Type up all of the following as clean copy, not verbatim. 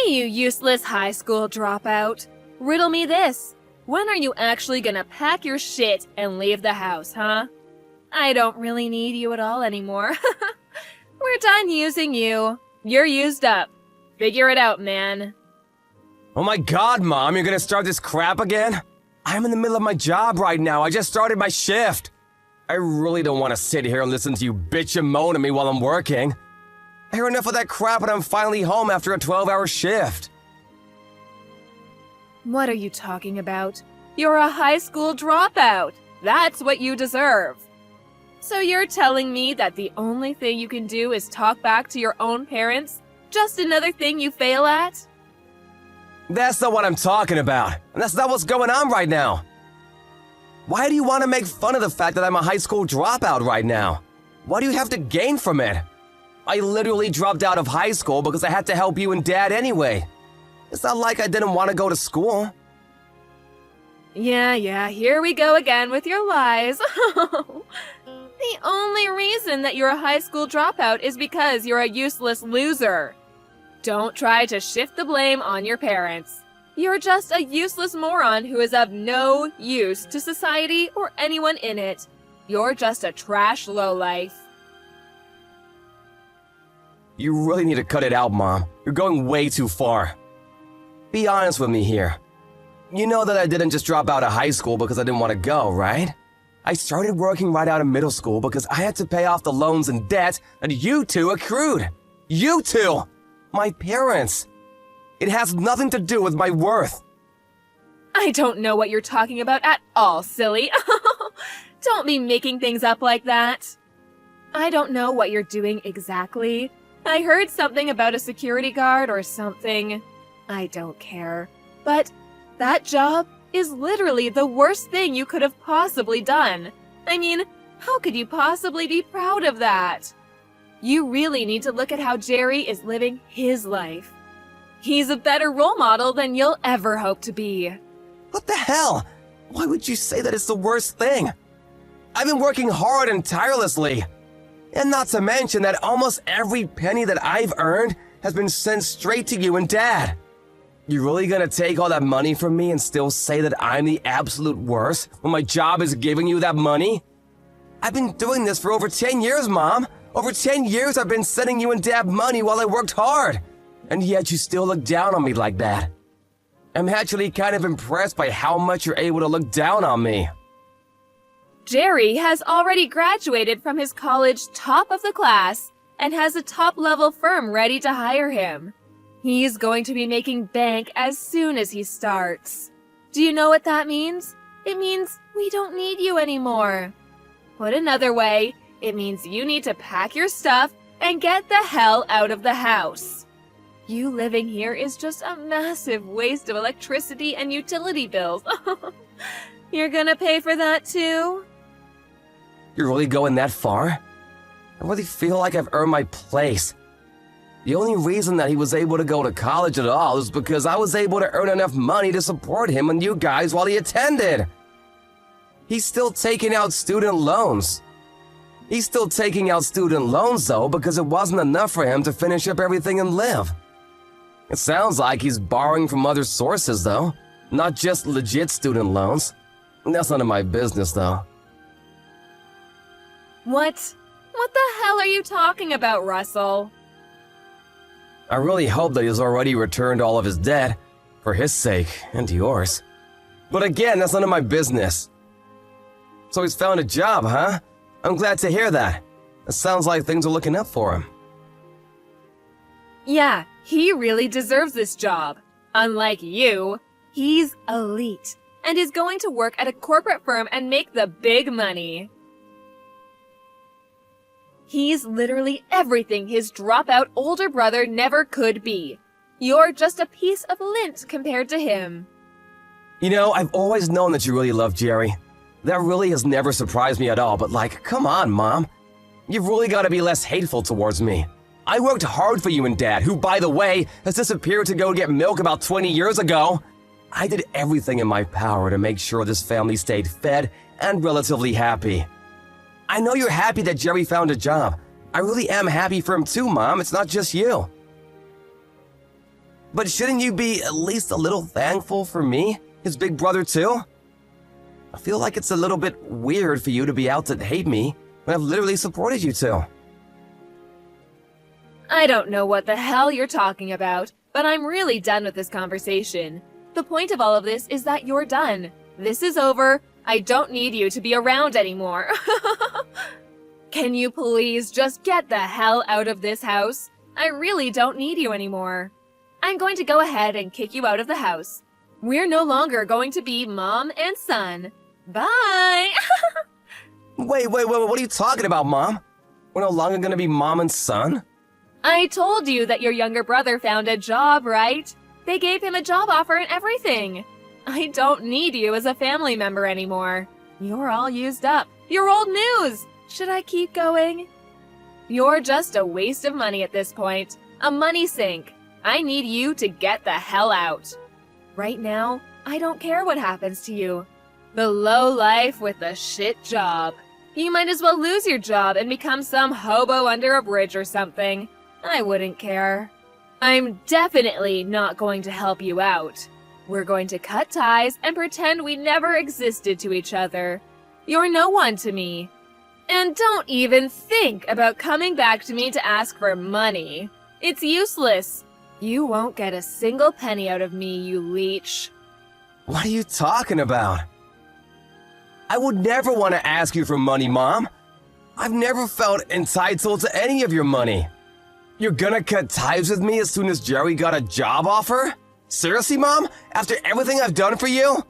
Hey, you useless high school dropout. Riddle me this. When are you actually gonna pack your shit and leave the house, huh? I don't really need you at all anymore. We're done using you. You're used up. Figure it out, man. Oh my god, Mom, you're gonna start this crap again? I'm in the middle of my job right now. I just started my shift. I really don't want to sit here and listen to you bitch and moan at me while I'm working. I heard enough of that crap and I'm finally home after a 12-hour shift. What are you talking about? You're a high school dropout. That's what you deserve. So you're telling me that the only thing you can do is talk back to your own parents? Just another thing you fail at? That's not what I'm talking about, and that's not what's going on right now. Why do you want to make fun of the fact that I'm a high school dropout right now? What do you have to gain from it? I literally dropped out of high school because I had to help you and Dad anyway. It's not like I didn't want to go to school. Yeah, here we go again with your lies. The only reason that you're a high school dropout is because you're a useless loser. Don't try to shift the blame on your parents. You're just a useless moron who is of no use to society or anyone in it. You're just a trash lowlife. You really need to cut it out, Mom. You're going way too far. Be honest with me here. You know that I didn't just drop out of high school because I didn't want to go, right? I started working right out of middle school because I had to pay off the loans and debt that you two accrued. You two! My parents. It has nothing to do with my worth. I don't know what you're talking about at all, silly. Don't be making things up like that. I don't know what you're doing exactly. I heard something about a security guard or something. I don't care. But that job is literally the worst thing you could have possibly done. I mean, how could you possibly be proud of that? You really need to look at how Jerry is living his life. He's a better role model than you'll ever hope to be. What the hell? Why would you say that it's the worst thing? I've been working hard and tirelessly. And not to mention that almost every penny that I've earned has been sent straight to you and Dad. You really gonna take all that money from me and still say that I'm the absolute worst when my job is giving you that money? I've been doing this for over 10 years, Mom. Over 10 years I've been sending you and Dad money while I worked hard. And yet you still look down on me like that. I'm actually kind of impressed by how much you're able to look down on me. Jerry has already graduated from his college top of the class and has a top-level firm ready to hire him. He's going to be making bank as soon as he starts. Do you know what that means? It means we don't need you anymore. Put another way, it means you need to pack your stuff and get the hell out of the house. You living here is just a massive waste of electricity and utility bills. You're gonna pay for that too? You're really going that far? I really feel like I've earned my place. The only reason that he was able to go to college at all is because I was able to earn enough money to support him and you guys while he attended. He's still taking out student loans. He's still taking out student loans though because it wasn't enough for him to finish up everything and live. It sounds like he's borrowing from other sources though, not just legit student loans. That's none of my business though. What the hell are you talking about, Russell? I really hope that he's already returned all of his debt, for his sake and yours. But again, that's none of my business. So he's found a job, huh? I'm glad to hear that. It sounds like things are looking up for him. Yeah, he really deserves this job. Unlike you, he's elite and is going to work at a corporate firm and make the big money. He's literally everything his dropout older brother never could be. You're just a piece of lint compared to him. You know, I've always known that you really love Jerry. That really has never surprised me at all, but like, come on, Mom. You've really got to be less hateful towards me. I worked hard for you and Dad, who, by the way, has disappeared to go get milk about 20 years ago. I did everything in my power to make sure this family stayed fed and relatively happy. I know you're happy that Jerry found a job. I really am happy for him too, Mom. It's not just you. But shouldn't you be at least a little thankful for me, his big brother too? I feel like it's a little bit weird for you to be out to hate me when I've literally supported you two. I don't know what the hell you're talking about, but I'm really done with this conversation. The point of all of this is that you're done. This is over. I don't need you to be around anymore. Can you please just get the hell out of this house? I really don't need you anymore. I'm going to go ahead and kick you out of the house. We're no longer going to be mom and son. Bye! Wait, what are you talking about, Mom? We're no longer gonna be mom and son? I told you that your younger brother found a job, right? They gave him a job offer and everything. I don't need you as a family member anymore. You're all used up. You're old news. Should I keep going? You're just a waste of money at this point. A money sink. I need you to get the hell out. Right now, I don't care what happens to you. The low life with the shit job. You might as well lose your job and become some hobo under a bridge or something. I wouldn't care. I'm definitely not going to help you out. We're going to cut ties and pretend we never existed to each other. You're no one to me. And don't even think about coming back to me to ask for money. It's useless. You won't get a single penny out of me, you leech. What are you talking about? I would never want to ask you for money, Mom. I've never felt entitled to any of your money. You're gonna cut ties with me as soon as Jerry got a job offer? Seriously, Mom? After everything I've done for you?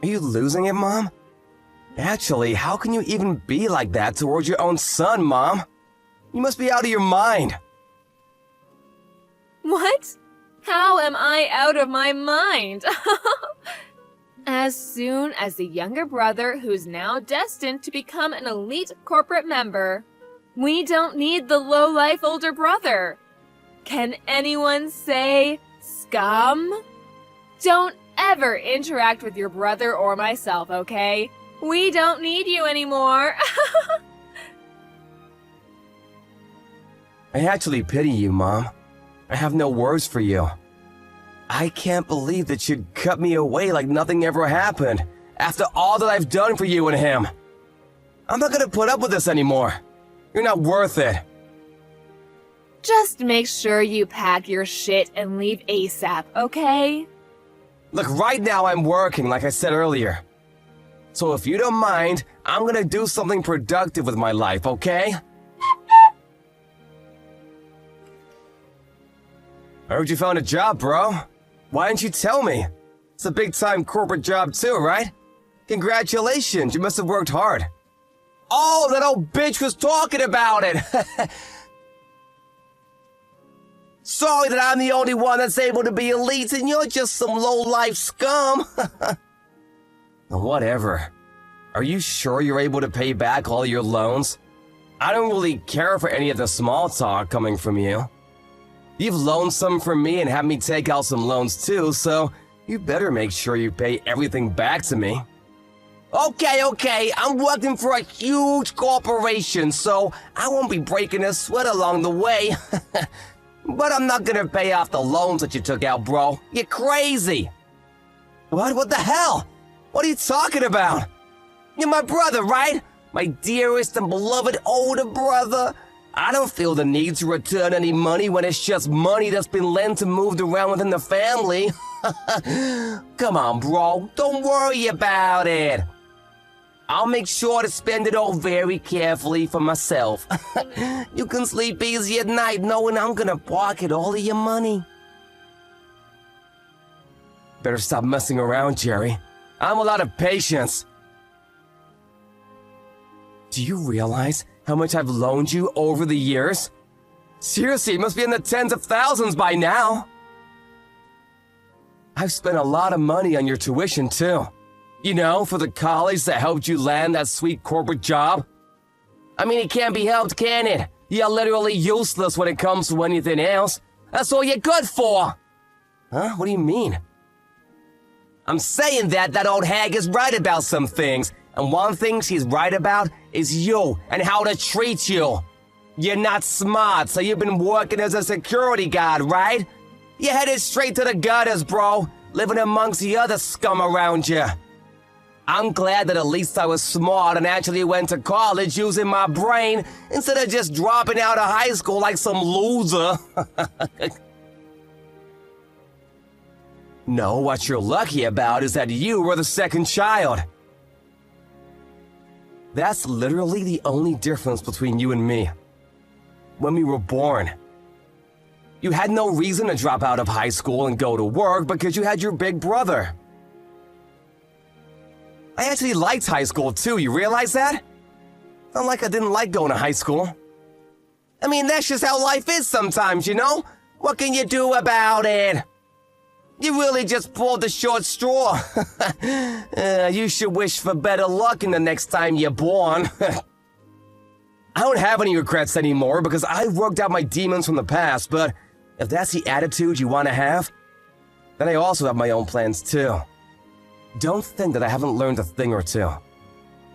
Are you losing it, Mom? Actually, how can you even be like that towards your own son, Mom? You must be out of your mind. What? How am I out of my mind? As soon as the younger brother, who's now destined to become an elite corporate member, we don't need the low-life older brother. Can anyone say scum? Don't ever interact with your brother or myself, okay? We don't need you anymore. I actually pity you, Mom. I have no words for you. I can't believe that you'd cut me away like nothing ever happened, after all that I've done for you and him. I'm not gonna put up with this anymore. You're not worth it. Just make sure you pack your shit and leave ASAP, okay? Look, right now I'm working, like I said earlier. So if you don't mind, I'm gonna do something productive with my life, okay? I heard you found a job, bro. Why didn't you tell me? It's a big-time corporate job too, right? Congratulations, you must have worked hard. Oh, that old bitch was talking about it! Sorry that I'm the only one that's able to be elite and you're just some low-life scum. Whatever. Are you sure you're able to pay back all your loans? I don't really care for any of the small talk coming from you. You've loaned some from me and had me take out some loans too, so you better make sure you pay everything back to me. Okay, I'm working for a huge corporation, so I won't be breaking a sweat along the way. But I'm not gonna pay off the loans that you took out, bro. You're crazy. What the hell? What are you talking about? You're my brother, right? My dearest and beloved older brother. I don't feel the need to return any money when it's just money that's been lent and moved around within the family. Come on, bro. Don't worry about it. I'll make sure to spend it all very carefully for myself. You can sleep easy at night knowing I'm gonna pocket all of your money. Better stop messing around, Jerry. I'm out of patience. Do you realize how much I've loaned you over the years? Seriously, it must be in the tens of thousands by now. I've spent a lot of money on your tuition, too. You know, for the college that helped you land that sweet corporate job. I mean, it can't be helped, can it? You're literally useless when it comes to anything else. That's all you're good for. Huh? What do you mean? I'm saying that old hag is right about some things. And one thing she's right about is you and how to treat you. You're not smart, so you've been working as a security guard, right? You're headed straight to the gutters, bro, living amongst the other scum around you. I'm glad that at least I was smart and actually went to college using my brain instead of just dropping out of high school like some loser. No, what you're lucky about is that you were the second child. That's literally the only difference between you and me. When we were born, you had no reason to drop out of high school and go to work because you had your big brother. I actually liked high school too, you realize that? Not like I didn't like going to high school. I mean, that's just how life is sometimes, you know? What can you do about it? You really just pulled the short straw. You should wish for better luck in the next time you're born. I don't have any regrets anymore because I worked out my demons from the past, but if that's the attitude you want to have, then I also have my own plans too. Don't think that I haven't learned a thing or two.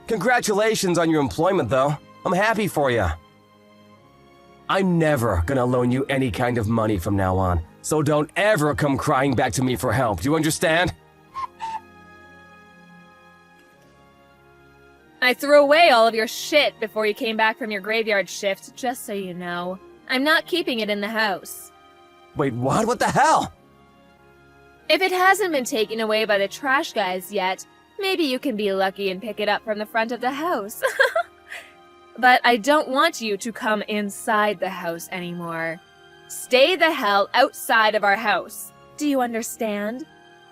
Congratulations on your employment, though. I'm happy for you. I'm never gonna loan you any kind of money from now on, so don't ever come crying back to me for help. Do you understand? I threw away all of your shit before you came back from your graveyard shift, just so you know. I'm not keeping it in the house. Wait, what? What the hell? If it hasn't been taken away by the trash guys yet, maybe you can be lucky and pick it up from the front of the house. But I don't want you to come inside the house anymore. Stay the hell outside of our house. Do you understand?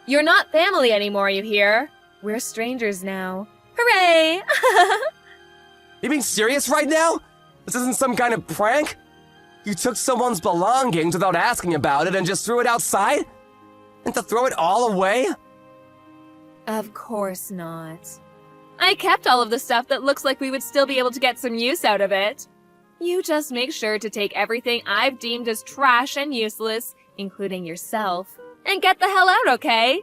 You're not family anymore, you hear? We're strangers now. Hooray! You being serious right now? This isn't some kind of prank? You took someone's belongings without asking about it and just threw it outside? And to throw it all away? Of course not. I kept all of the stuff that looks like we would still be able to get some use out of it. You just make sure to take everything I've deemed as trash and useless, including yourself, and get the hell out, okay?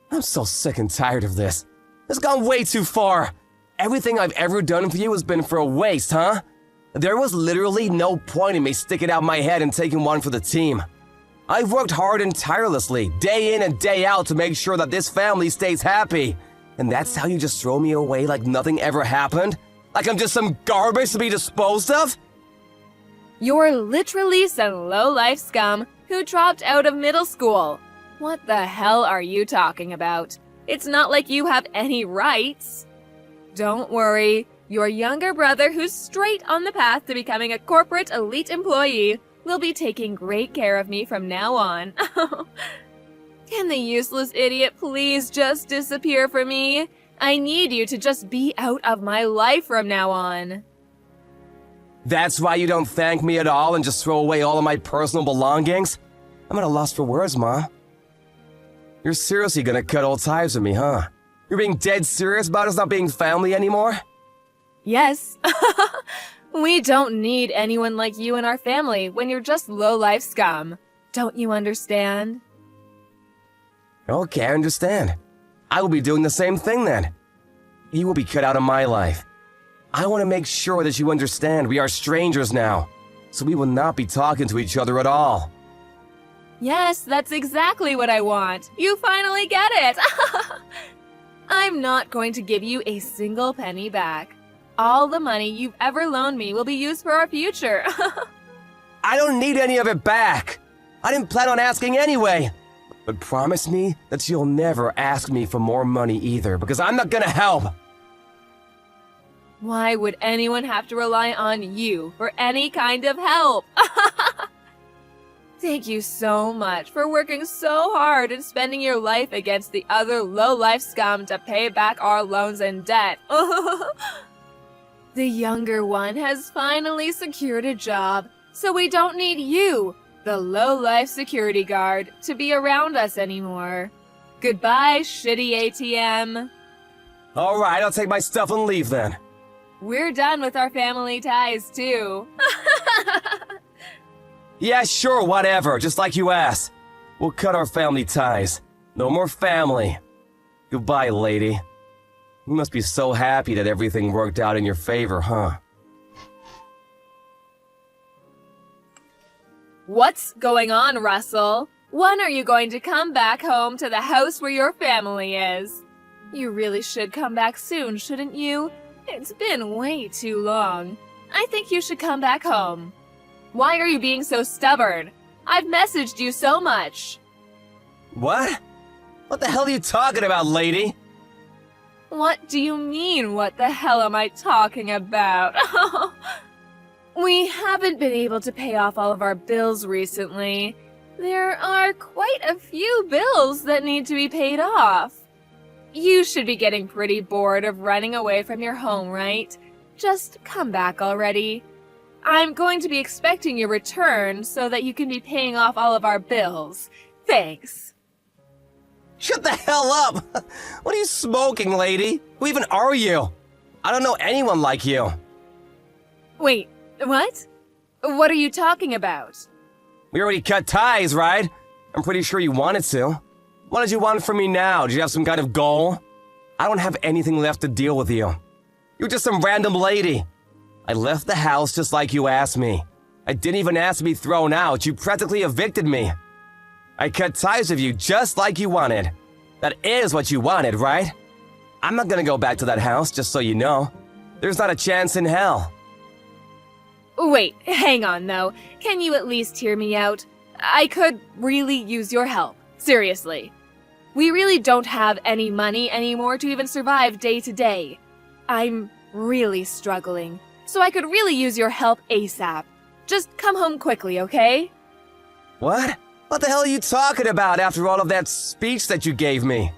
I'm so sick and tired of this. It's gone way too far. Everything I've ever done for you has been for a waste, huh? There was literally no point in me sticking out my head and taking one for the team. I've worked hard and tirelessly, day in and day out, to make sure that this family stays happy. And that's how you just throw me away like nothing ever happened? Like I'm just some garbage to be disposed of? You're literally some low-life scum who dropped out of middle school. What the hell are you talking about? It's not like you have any rights. Don't worry, your younger brother, who's straight on the path to becoming a corporate elite employee, will be taking great care of me from now on. Can the useless idiot please just disappear from me? I need you to just be out of my life from now on. That's why you don't thank me at all and just throw away all of my personal belongings? I'm at a loss for words, Ma. You're seriously gonna cut all ties with me, huh? You're being dead serious about us not being family anymore? Yes. We don't need anyone like you in our family when you're just low-life scum. Don't you understand? Okay, I understand. I will be doing the same thing then. You will be cut out of my life. I want to make sure that you understand we are strangers now, so we will not be talking to each other at all. Yes, that's exactly what I want. You finally get it. I'm not going to give you a single penny back. All the money you've ever loaned me will be used for our future. I don't need any of it back. I didn't plan on asking anyway. But promise me that you'll never ask me for more money either, because I'm not gonna help. Why would anyone have to rely on you for any kind of help? Thank you so much for working so hard and spending your life against the other low-life scum to pay back our loans and debt. The younger one has finally secured a job, so we don't need you, the low-life security guard, to be around us anymore. Goodbye, shitty ATM. All right, I'll take my stuff and leave then. We're done with our family ties, too. Yeah, sure, whatever, just like you asked. We'll cut our family ties. No more family. Goodbye, lady. You must be so happy that everything worked out in your favor, huh? What's going on, Russell? When are you going to come back home to the house where your family is? You really should come back soon, shouldn't you? It's been way too long. I think you should come back home. Why are you being so stubborn? I've messaged you so much. What? What the hell are you talking about, lady? What do you mean, what the hell am I talking about? We haven't been able to pay off all of our bills recently. There are quite a few bills that need to be paid off. You should be getting pretty bored of running away from your home, right? Just come back already. I'm going to be expecting your return so that you can be paying off all of our bills. Thanks. Shut the hell up! What are you smoking, lady? Who even are you? I don't know anyone like you. Wait, what? What are you talking about? We already cut ties, right? I'm pretty sure you wanted to. What did you want from me now? Did you have some kind of goal? I don't have anything left to deal with you. You're just some random lady. I left the house just like you asked me. I didn't even ask to be thrown out. You practically evicted me. I cut ties with you just like you wanted. That is what you wanted, right? I'm not gonna go back to that house, just so you know. There's not a chance in hell. Wait, hang on though. Can you at least hear me out? I could really use your help. Seriously. We really don't have any money anymore to even survive day to day. I'm really struggling, so I could really use your help ASAP. Just come home quickly, okay? What? What the hell are you talking about after all of that speech that you gave me?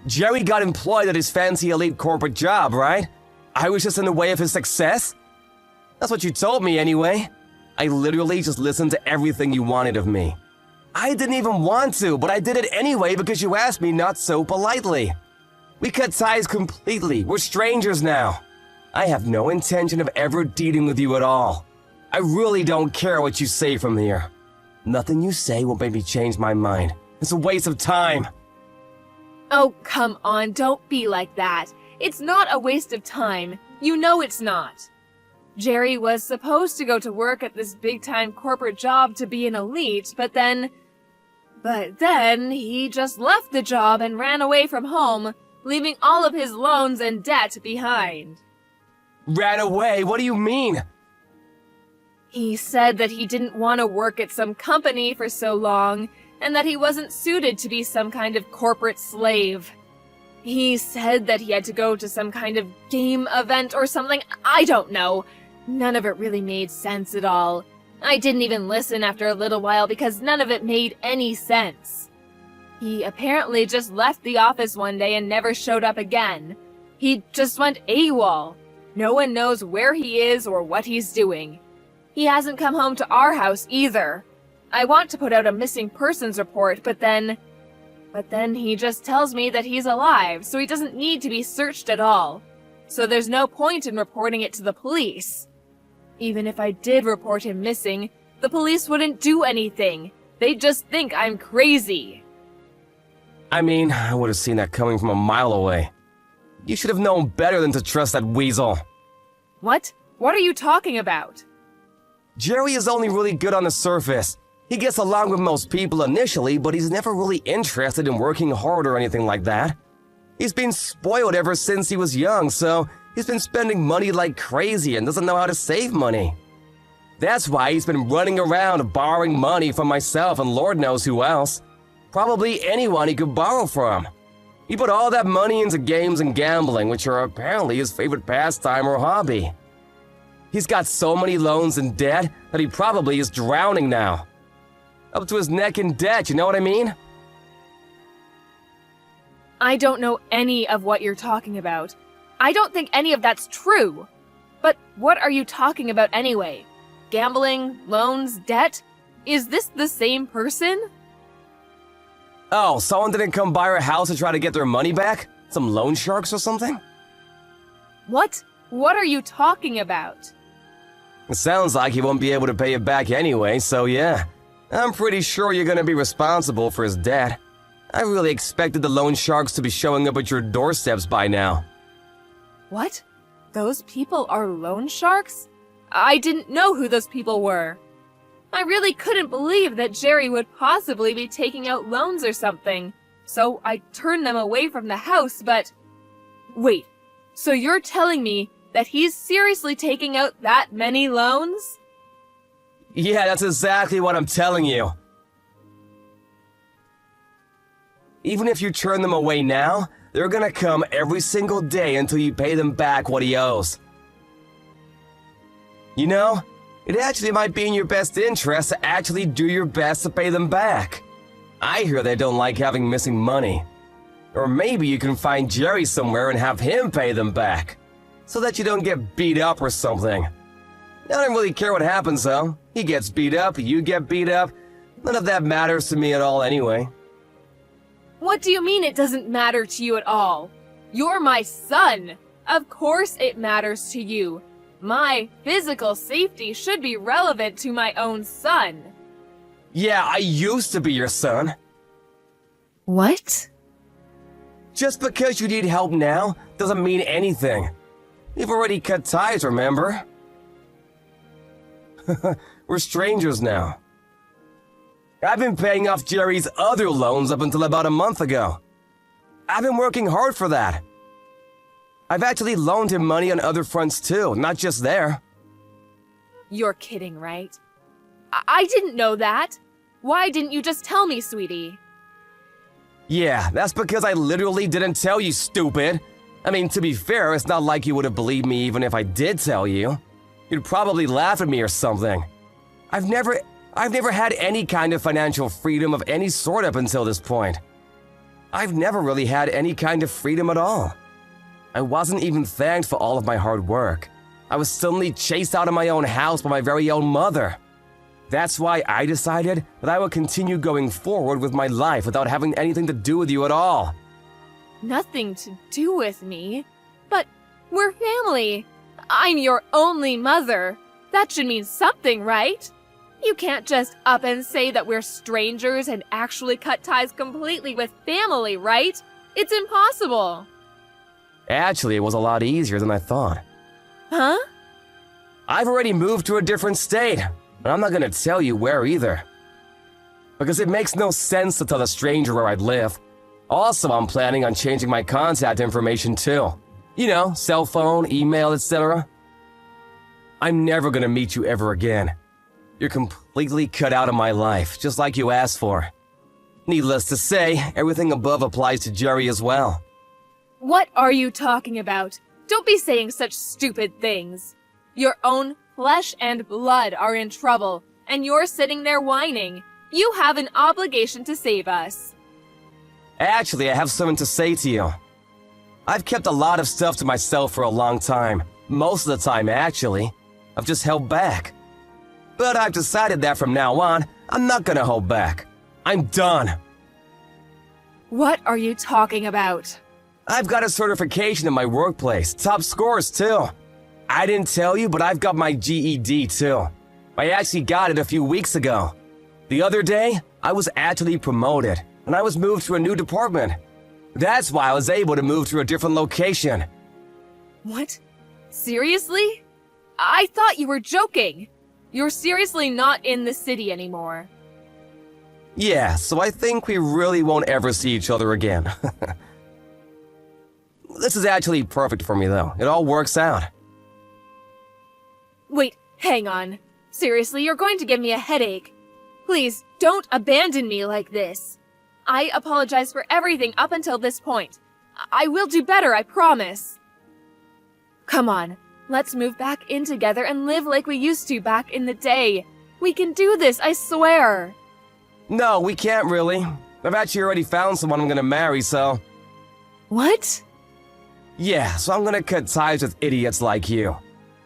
Jerry got employed at his fancy elite corporate job, right? I was just in the way of his success? That's what you told me anyway. I literally just listened to everything you wanted of me. I didn't even want to, but I did it anyway because you asked me not so politely. We cut ties completely. We're strangers now. I have no intention of ever dealing with you at all. I really don't care what you say from here. Nothing you say will make me change my mind. It's a waste of time. Oh, come on, don't be like that. It's not a waste of time. You know it's not. Jerry was supposed to go to work at this big-time corporate job to be an elite, but then he just left the job and ran away from home, leaving all of his loans and debt behind. Ran away? What do you mean? He said that he didn't want to work at some company for so long, and that he wasn't suited to be some kind of corporate slave. He said that he had to go to some kind of game event or something. I don't know. None of it really made sense at all. I didn't even listen after a little while because none of it made any sense. He apparently just left the office one day and never showed up again. He just went AWOL. No one knows where he is or what he's doing. He hasn't come home to our house either. I want to put out a missing persons report, but then he just tells me that he's alive, so he doesn't need to be searched at all. So there's no point in reporting it to the police. Even if I did report him missing, the police wouldn't do anything. They'd just think I'm crazy. I mean, I would have seen that coming from a mile away. You should have known better than to trust that weasel. What? What are you talking about? Jerry is only really good on the surface. He gets along with most people initially, but he's never really interested in working hard or anything like that. He's been spoiled ever since he was young, so he's been spending money like crazy and doesn't know how to save money. That's why he's been running around borrowing money from myself and Lord knows who else. Probably anyone he could borrow from. He put all that money into games and gambling, which are apparently his favorite pastime or hobby. He's got so many loans and debt that he probably is drowning now. Up to his neck in debt, you know what I mean? I don't know any of what you're talking about. I don't think any of that's true. But what are you talking about anyway? Gambling, loans, debt? Is this the same person? Oh, someone didn't come by our house to try to get their money back? Some loan sharks or something? What? What are you talking about? It sounds like he won't be able to pay it back anyway, so yeah. I'm pretty sure you're gonna be responsible for his debt. I really expected the loan sharks to be showing up at your doorsteps by now. What? Those people are loan sharks? I didn't know who those people were. I really couldn't believe that Jerry would possibly be taking out loans or something, so I turned them away from the house, but... Wait, so you're telling me that he's seriously taking out that many loans? Yeah, that's exactly what I'm telling you. Even if you turn them away now, they're gonna come every single day until you pay them back what he owes. You know, it actually might be in your best interest to actually do your best to pay them back. I hear they don't like having missing money. Or maybe you can find Jerry somewhere and have him pay them back, so that you don't get beat up or something. I don't really care what happens though. He gets beat up, you get beat up. None of that matters to me at all anyway. What do you mean it doesn't matter to you at all? You're my son. Of course it matters to you. My physical safety should be relevant to my own son. Yeah, I used to be your son. What? Just because you need help now doesn't mean anything. We've already cut ties, remember? We're strangers now. I've been paying off Jerry's other loans up until about a month ago. I've been working hard for that. I've actually loaned him money on other fronts too, not just there. You're kidding, right? I didn't know that. Why didn't you just tell me, sweetie? Yeah, that's because I literally didn't tell you, stupid. I mean, to be fair, it's not like you would have believed me even if I did tell you. You'd probably laugh at me or something. I've never had any kind of financial freedom of any sort up until this point. I've never really had any kind of freedom at all. I wasn't even thanked for all of my hard work. I was suddenly chased out of my own house by my very own mother. That's why I decided that I would continue going forward with my life without having anything to do with you at all. Nothing to do with me? But we're family. I'm your only mother. That should mean something, right? You can't just up and say that we're strangers and actually cut ties completely with family, right? It's impossible. Actually, it was a lot easier than I thought. Huh? I've already moved to a different state, and I'm not gonna tell you where either. Because it makes no sense to tell a stranger where I'd live. Also, I'm planning on changing my contact information too. You know, cell phone, email, etc. I'm never gonna meet you ever again. You're completely cut out of my life, just like you asked for. Needless to say, everything above applies to Jerry as well. What are you talking about? Don't be saying such stupid things. Your own flesh and blood are in trouble, and you're sitting there whining. You have an obligation to save us. Actually, I have something to say to you. I've kept a lot of stuff to myself for a long time. Most of the time, actually. I've just held back. But I've decided that from now on, I'm not gonna hold back. I'm done. What are you talking about? I've got a certification in my workplace, top scores too. I didn't tell you, but I've got my GED too. I actually got it a few weeks ago. The other day, I was actually promoted, and I was moved to a new department. That's why I was able to move to a different location. What? Seriously? I thought you were joking. You're seriously not in the city anymore. Yeah, so I think we really won't ever see each other again. This is actually perfect for me though. It all works out. Wait, hang on. Seriously, you're going to give me a headache. Please, don't abandon me like this. I apologize for everything up until this point. I will do better, I promise. Come on, let's move back in together and live like we used to back in the day. We can do this, I swear. No, we can't really. I've actually already found someone I'm gonna marry, so... What? Yeah, so I'm gonna cut ties with idiots like you.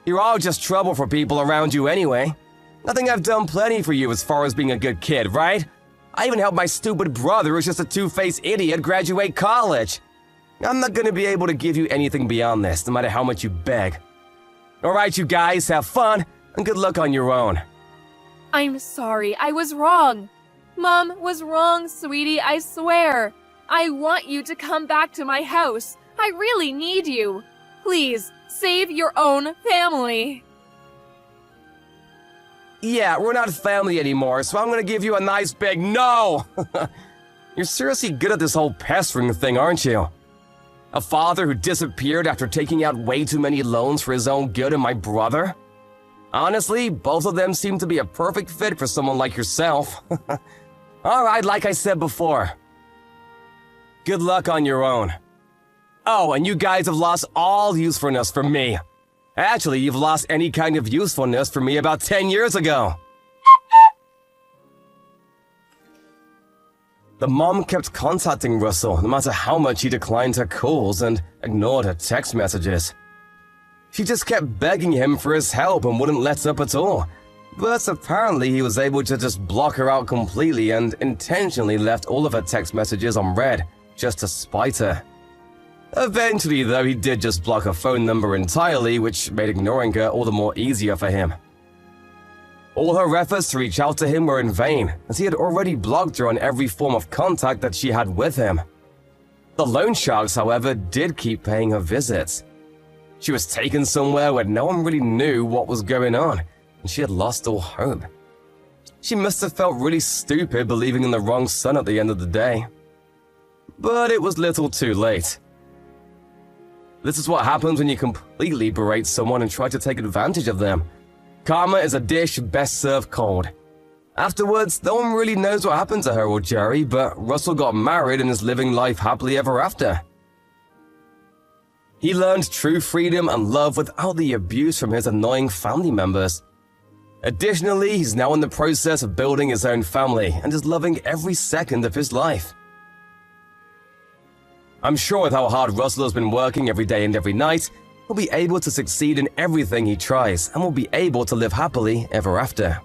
You're all just trouble for people around you anyway. I think I've done plenty for you as far as being a good kid, right? I even helped my stupid brother, who's just a two-faced idiot, graduate college. I'm not gonna be able to give you anything beyond this, no matter how much you beg. Alright, you guys, have fun, and good luck on your own. I'm sorry, I was wrong. Mom was wrong, sweetie, I swear. I want you to come back to my house. I really need you. Please, save your own family. Yeah, we're not family anymore, so I'm gonna give you a nice big no! You're seriously good at this whole pestering thing, aren't you? A father who disappeared after taking out way too many loans for his own good and my brother? Honestly, both of them seem to be a perfect fit for someone like yourself. Alright, like I said before. Good luck on your own. Oh, and you guys have lost all usefulness for me. Actually, you've lost any kind of usefulness for me about 10 years ago. The mom kept contacting Russell no matter how much he declined her calls and ignored her text messages. She just kept begging him for his help and wouldn't let up at all. But apparently he was able to just block her out completely and intentionally left all of her text messages on read, just to spite her. Eventually, though, he did just block her phone number entirely, which made ignoring her all the more easier for him. All her efforts to reach out to him were in vain, as he had already blocked her on every form of contact that she had with him. The loan sharks, however, did keep paying her visits. She was taken somewhere where no one really knew what was going on, and she had lost all hope. She must have felt really stupid believing in the wrong son at the end of the day. But it was little too late. This is what happens when you completely berate someone and try to take advantage of them. Karma is a dish best served cold. Afterwards, no one really knows what happened to her or Jerry, but Russell got married and is living life happily ever after. He learned true freedom and love without the abuse from his annoying family members. Additionally, he's now in the process of building his own family and is loving every second of his life. I'm sure with how hard Russell has been working every day and every night, he'll be able to succeed in everything he tries and will be able to live happily ever after.